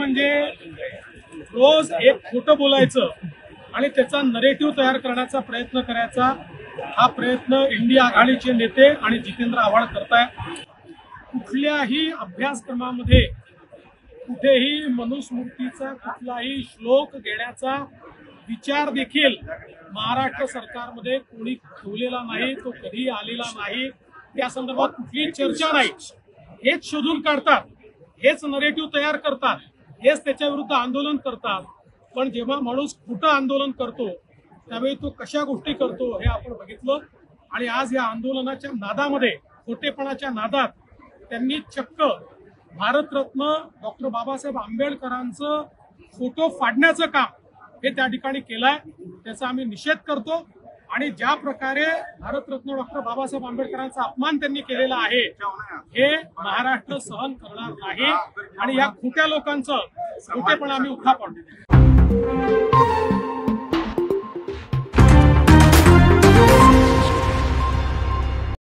म्हणजे रोज एक खोटं बोलायचं आणि त्याचा नरेटिव्ह तयार करण्याचा प्रयत्न करायचा, हा प्रयत्न इंडिया आघाडीचे नेते आणि जितेंद्र आव्हाड करतायत। कुठल्याही अभ्यासक्रमामध्ये कुठेही मनुस्मृतीचा कुठलाही श्लोक घेण्याचा विचार देखील महाराष्ट्र सरकारमध्ये कोणी ठेवलेला नाही, तो कधी आलेला नाही, त्या संदर्भात कुठलीही चर्चा नाही। हेच शोधून काढतात, हेच नरेटिव्ह तयार करतात, हेच त्याच्या विरुद्ध आंदोलन करतात। पण जेव्हा माणूस खोटं आंदोलन करतो त्यावेळी तो कशा गोष्टी करतो हे आपण बघितलं। आणि आज या आंदोलनाच्या नादामध्ये, खोटेपणाच्या नादात त्यांनी चक्क भारतरत्न डॉक्टर बाबासाहेब आंबेडकरांचं फोटो फाडण्याचं काम हे त्या ठिकाणी केलंय, त्याचा आम्ही निषेध करतो। आणि ज्या प्रकारे भारतरत्न डॉक्टर बाबासाहेब आंबेडकरांचा अपमान त्यांनी केलेला आहे हे महाराष्ट्र सहन करणार नाही आणि या खोट्या लोकांचं खोटेपणा आम्ही उखापडतो।